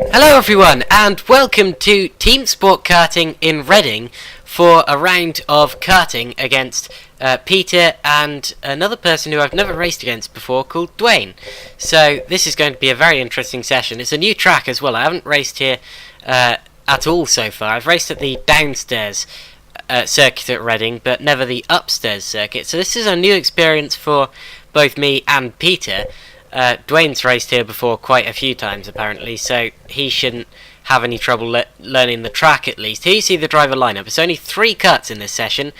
Hello everyone and welcome to TeamSport karting in Reading for a round of karting against Peter and another person who I've never raced against before called Dwayne. So this is going to be a very interesting session. It's a new track as well. I haven't raced here at all so far. I've raced at the downstairs circuit at Reading, but never the upstairs circuit. So this is a new experience for both me and Peter. Dwayne's raced here before quite a few times apparently, so he shouldn't have any trouble learning the track at least. Here you see the driver lineup. It's only 3 karts in this session.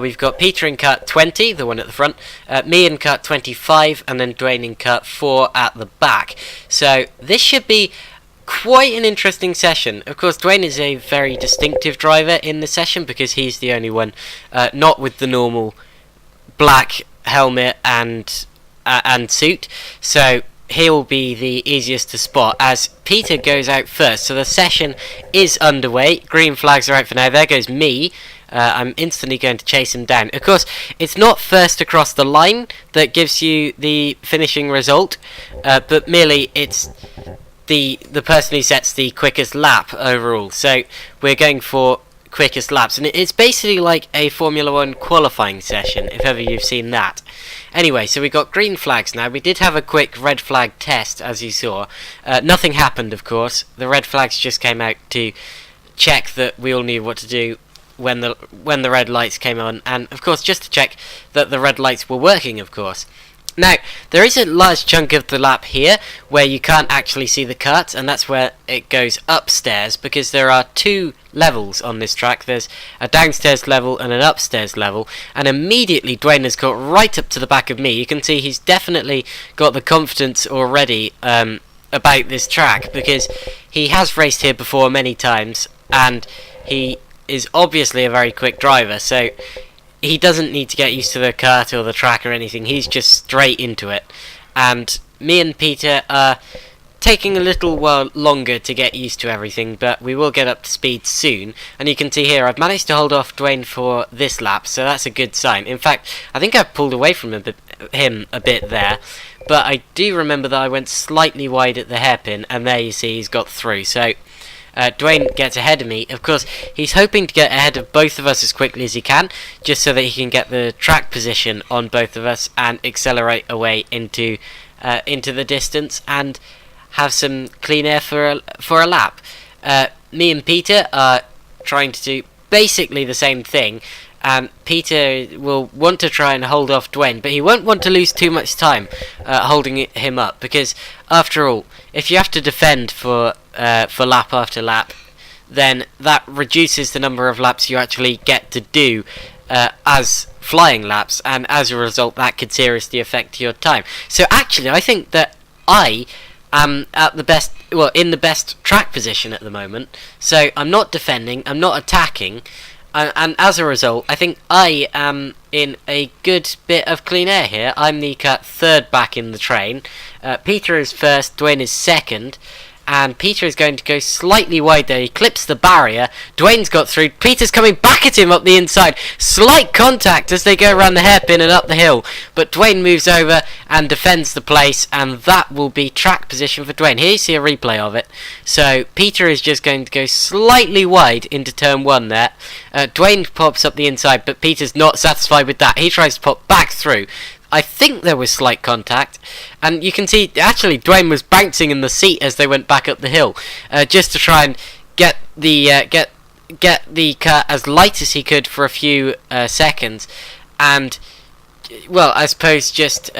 We've got Peter in kart 20, the one at the front, me in kart 25, and then Dwayne in kart 4 at the back. So this should be quite an interesting session. Of course, Dwayne is a very distinctive driver in the session because he's the only one not with the normal black helmet and suit, so he'll be the easiest to spot as Peter goes out first. So the session is underway. Green flags are out for now. There goes me. I'm instantly going to chase him down. Of course, it's not first across the line that gives you the finishing result, but merely it's the person who sets the quickest lap overall. So we're going for quickest laps, and it's basically like a Formula 1 qualifying session, if ever you've seen that. Anyway, so we got green flags now. We did have a quick red flag test, as you saw. Nothing happened, of course. The red flags just came out to check that we all knew what to do when the red lights came on, and of course just to check that the red lights were working, of course. Now, there is a large chunk of the lap here where you can't actually see the kart, and that's where it goes upstairs, because there are 2 levels on this track. There's a downstairs level and an upstairs level, and immediately Dwayne has got right up to the back of me. You can see he's definitely got the confidence already about this track, because he has raced here before many times, and he is obviously a very quick driver, so he doesn't need to get used to the kart or the track or anything. He's just straight into it. And me and Peter are taking a little while longer to get used to everything, but we will get up to speed soon. And you can see here I've managed to hold off Dwayne for this lap, so that's a good sign. In fact, I think I've pulled away from him a bit there, but I do remember that I went slightly wide at the hairpin, and there you see he's got through. So Dwayne gets ahead of me. Of course, he's hoping to get ahead of both of us as quickly as he can, just so that he can get the track position on both of us and accelerate away into the distance and have some clean air for a lap. Me and Peter are trying to do basically the same thing, and Peter will want to try and hold off Dwayne, but he won't want to lose too much time holding him up, because after all, if you have to defend for lap after lap, then that reduces the number of laps you actually get to do as flying laps, and as a result that could seriously affect your time. So actually I think that I am at the best, well, in the best track position at the moment. So I'm not defending, I'm not attacking, and as a result I think I am in a good bit of clean air here. I'm the third back in the train. Peter is first, Dwayne is second, and Peter is going to go slightly wide there. He clips the barrier. Dwayne's got through. Peter's coming back at him up the inside. Slight contact as they go around the hairpin and up the hill, but Dwayne moves over and defends the place, and that will be track position for Dwayne. Here you see a replay of it. So Peter is just going to go slightly wide into turn 1 there. Dwayne pops up the inside, but Peter's not satisfied with that. He tries to pop back through. I think there was slight contact, and you can see actually Dwayne was bouncing in the seat as they went back up the hill, just to try and get the car as light as he could for a few seconds, and well, I suppose just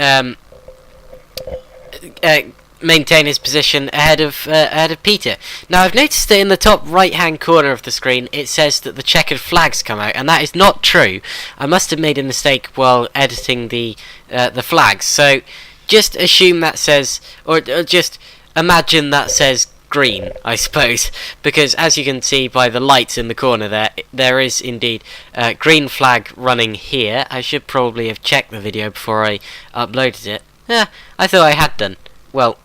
maintain his position ahead of Peter. Now I've noticed that in the top right hand corner of the screen it says that the checkered flags come out, and that is not true. I must have made a mistake while editing the flags, so just assume that says, or just imagine that says green, I suppose, because as you can see by the lights in the corner there is indeed a green flag running here. I should probably have checked the video before I uploaded it. I thought I had done. Well,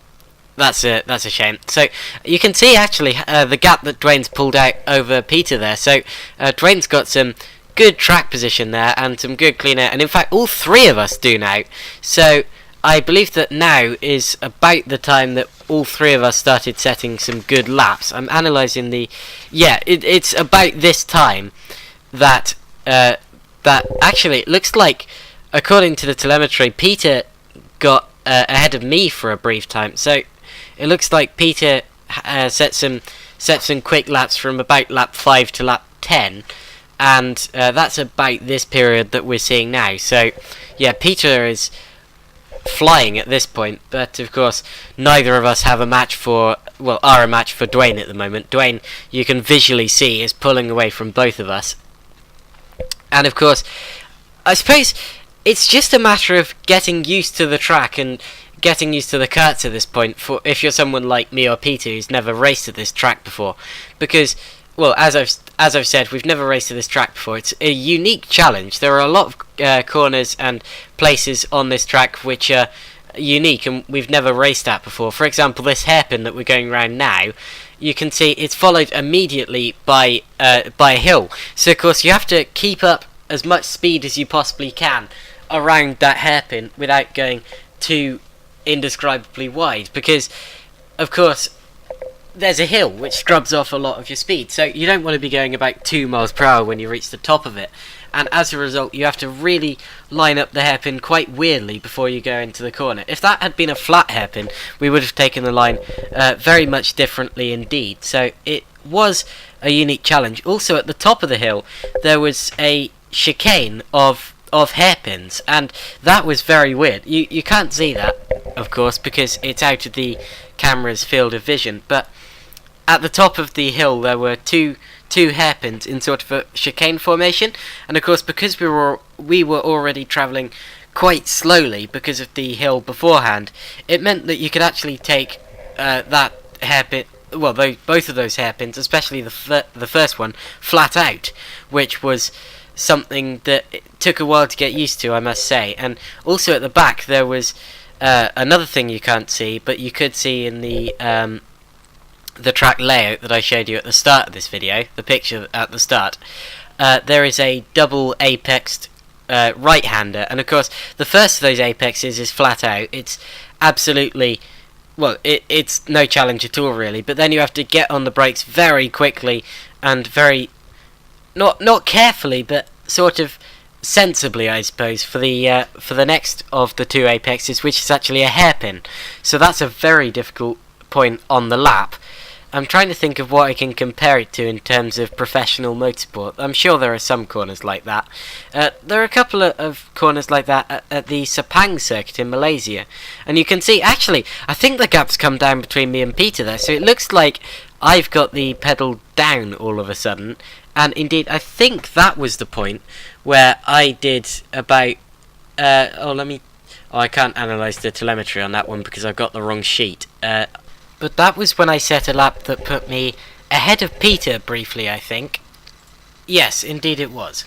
that's a shame. So you can see actually the gap that Dwayne's pulled out over Peter there. So Dwayne's got some good track position there and some good clean air, and in fact all 3 of us do now. So I believe that now is about the time that all three of us started setting some good laps. I'm analysing the... Yeah, it's about this time that... that actually, it looks like, according to the telemetry, Peter got ahead of me for a brief time. So, it looks like Peter set some quick laps from about lap 5 to lap 10. And that's about this period that we're seeing now. So, yeah, Peter is flying at this point, but of course neither of us have a match for, well, are a match for Dwayne at the moment. Dwayne, you can visually see, is pulling away from both of us. And of course, I suppose it's just a matter of getting used to the track and getting used to the karts at this point, for if you're someone like me or Peter who's never raced at this track before, because, well, as I've said, we've never raced at this track before. It's a unique challenge. There are a lot of corners and places on this track which are unique and we've never raced at before. For example, this hairpin that we're going around now, you can see it's followed immediately by a hill. So of course you have to keep up as much speed as you possibly can around that hairpin without going too indescribably wide, because of course there's a hill which scrubs off a lot of your speed, so you don't want to be going about 2 miles per hour when you reach the top of it, and as a result you have to really line up the hairpin quite weirdly before you go into the corner. If that had been a flat hairpin, we would have taken the line very much differently indeed. So it was a unique challenge. Also at the top of the hill there was a chicane of hairpins, and that was very weird. You can't see that, of course, because it's out of the camera's field of vision, but at the top of the hill there were two hairpins in sort of a chicane formation, and of course because we were already travelling quite slowly because of the hill beforehand, it meant that you could actually take that hairpin, well, both of those hairpins, especially the first one, flat out, which was something that it took a while to get used to, I must say. And also at the back there was another thing you can't see, but you could see in the track layout that I showed you at the start of this video, the picture at the start. There is a double apexed right-hander, and of course the first of those apexes is flat out. It's absolutely, well, it's no challenge at all really, but then you have to get on the brakes very quickly and very not carefully, but sort of sensibly, I suppose, for the next of the two apexes, which is actually a hairpin. So that's a very difficult point on the lap. I'm trying to think of what I can compare it to in terms of professional motorsport. I'm sure there are some corners like that. There are a couple of corners like that at the Sepang circuit in Malaysia. And you can see, actually, I think the gap's come down between me and Peter there, so it looks like I've got the pedal down all of a sudden. And indeed, I think that was the point where I did about... I can't analyse the telemetry on that one because I've got the wrong sheet. But that was when I set a lap that put me ahead of Peter briefly, I think. Yes, indeed it was.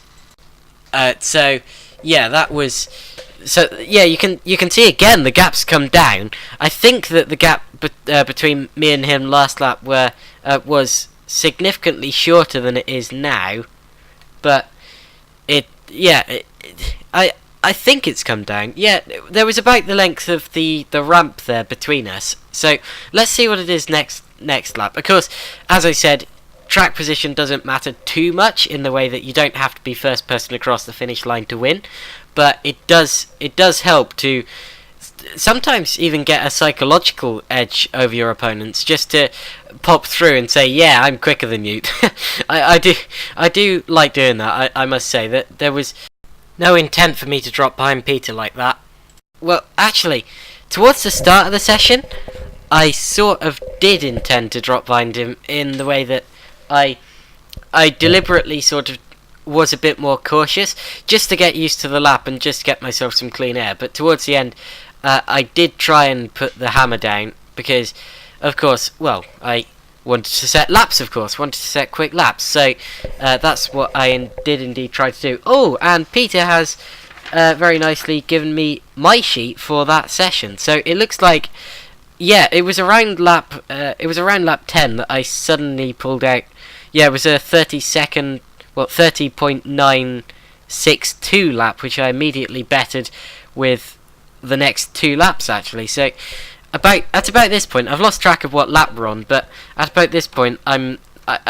So, yeah, that was... So, yeah, you can see again the gap's come down. I think that the gap between me and him last lap was significantly shorter than it is now. But, I think it's come down. Yeah, there was about the length of the ramp there between us. So let's see what it is next lap. Of course, as I said, track position doesn't matter too much in the way that you don't have to be first person across the finish line to win, but it does help to sometimes even get a psychological edge over your opponents, just to pop through and say, yeah, I'm quicker than you. I do like doing that. I must say that there was no intent for me to drop behind Peter like that. Well, actually, towards the start of the session, I sort of did intend to drop behind him in the way that I deliberately sort of was a bit more cautious, just to get used to the lap and just get myself some clean air. But towards the end, I did try and put the hammer down because, of course, well, I wanted to set laps, of course, wanted to set quick laps. So that's what I did indeed try to do. Oh, and Peter has very nicely given me my sheet for that session. So it looks like, yeah, it was around lap 10 that I suddenly pulled out. Yeah, it was a 30.962 lap, which I immediately bettered with the next 2 laps actually. So at about this point, I've lost track of what lap we're on, but at about this point, I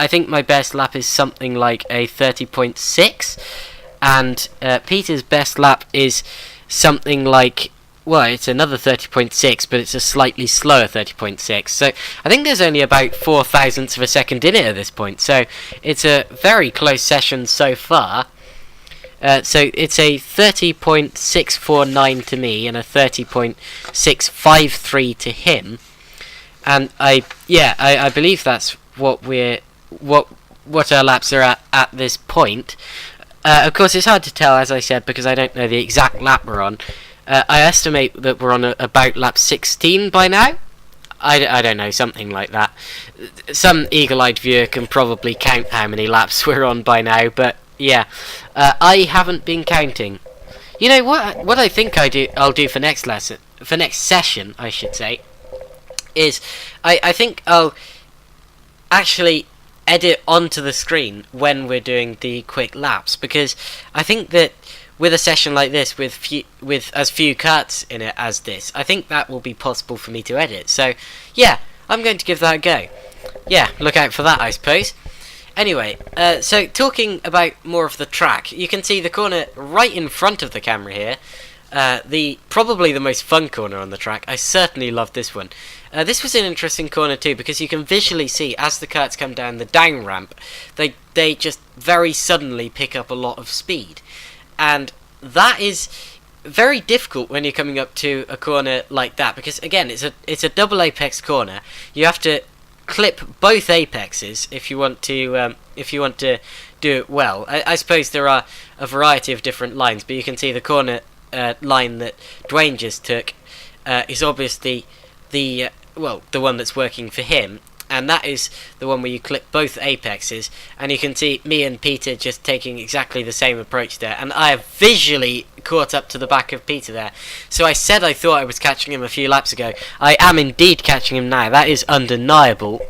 think my best lap is something like a 30.6, and Peter's best lap is something like, well, it's another 30.6, but it's a slightly slower 30.6. So I think there's only about 4 thousandths of a second in it at this point. So it's a very close session so far. So it's a 30.649 to me and a 30.653 to him. And I believe that's what our laps are at this point. Of course, it's hard to tell, as I said, because I don't know the exact lap we're on. I estimate that we're on about lap 16 by now. I don't know, something like that. Some eagle-eyed viewer can probably count how many laps we're on by now, but yeah, I haven't been counting. You know what I think I'll do for next session, I should say, is I think I'll actually edit onto the screen when we're doing the quick laps, because I think that with a session like this, with as few cuts in it as this, I think that will be possible for me to edit. So yeah, I'm going to give that a go. Yeah, look out for that, I suppose. Anyway, so talking about more of the track, you can see the corner right in front of the camera here. Probably the most fun corner on the track. I certainly love this one. This was an interesting corner too, because you can visually see as the karts come down the down ramp, they just very suddenly pick up a lot of speed, and that is very difficult when you're coming up to a corner like that, because again, it's a double apex corner. You have to clip both apexes if you want to do it well. I suppose there are a variety of different lines, but you can see the corner line that Dwayne just took is obviously the one that's working for him, and that is the one where you clip both apexes, and you can see me and Peter just taking exactly the same approach there, and I have visually caught up to the back of Peter there. So I said I thought I was catching him a few laps ago. I am indeed catching him now. That is undeniable.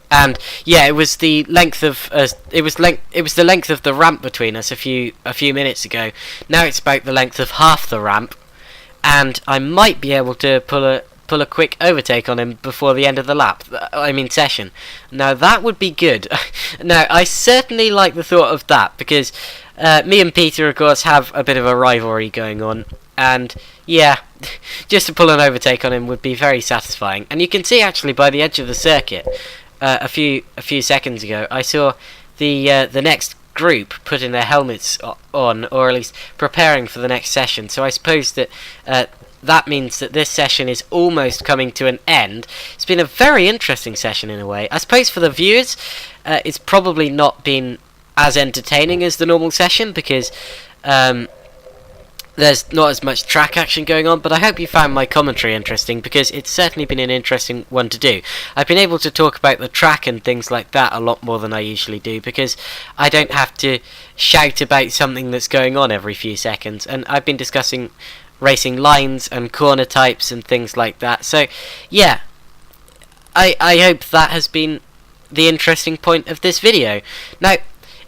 And yeah, it was the length of the length of the ramp between us a few minutes ago. Now it's about the length of half the ramp, and I might be able to pull a quick overtake on him before the end of the lap. Session. Now that would be good. Now I certainly like the thought of that, because me and Peter, of course, have a bit of a rivalry going on, and yeah, just to pull an overtake on him would be very satisfying. And you can see actually by the edge of the circuit, a few seconds ago, I saw the next group putting their helmets on, or at least preparing for the next session. So I suppose that that means that this session is almost coming to an end. It's been a very interesting session in a way. I suppose for the viewers, it's probably not been as entertaining as the normal session, because there's not as much track action going on, but I hope you found my commentary interesting, because it's certainly been an interesting one to do. I've been able to talk about the track and things like that a lot more than I usually do, because I don't have to shout about something that's going on every few seconds, and I've been discussing racing lines and corner types and things like that. So yeah, I hope that has been the interesting point of this video. Now,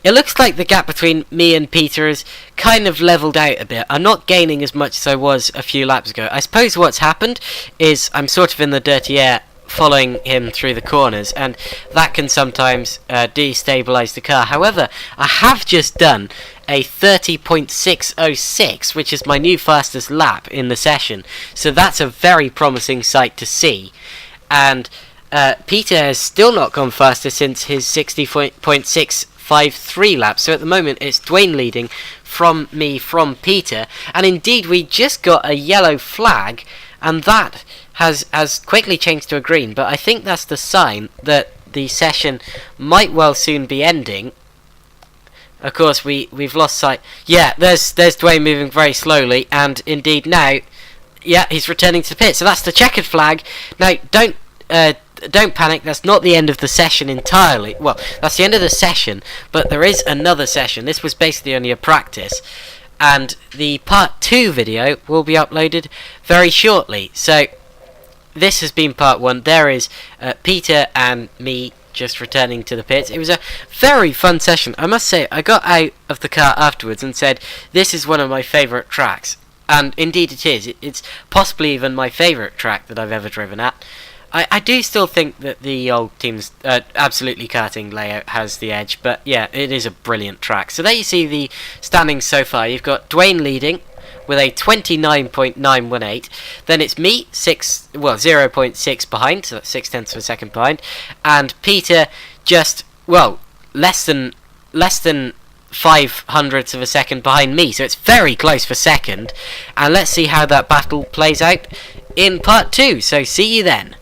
it looks like the gap between me and Peter has kind of leveled out a bit. I'm not gaining as much as I was a few laps ago. I suppose what's happened is I'm sort of in the dirty air following him through the corners, and that can sometimes destabilize the car. However, I have just done a 30.606, which is my new fastest lap in the session, so that's a very promising sight to see. And Peter has still not gone faster since his 60.653 lap, so at the moment it's Dwayne leading from Peter, and indeed we just got a yellow flag, and that has quickly changed to a green, but I think that's the sign that the session might well soon be ending. Of course, we've lost sight. Yeah, there's Dwayne moving very slowly, and indeed now, yeah, he's returning to the pit. So that's the checkered flag. Now, don't panic. That's not the end of the session entirely. Well, that's the end of the session, but there is another session. This was basically only a practice, and the part 2 video will be uploaded very shortly. So this has been part 1. There is Peter and me just returning to the pits. It was a very fun session. I must say, I got out of the car afterwards and said, this is one of my favourite tracks. and indeed it is. It's possibly even my favourite track that I've ever driven at. I do still think that the old team's absolutely karting layout has the edge, but yeah, it is a brilliant track. So there you see the standings so far. You've got Dwayne leading with a 29.918. Then it's me, 0.6 behind, so that's 0.6 of a second behind, and Peter just less than 0.05 of a second behind me. So it's very close for second, and let's see how that battle plays out in part 2. So see you then.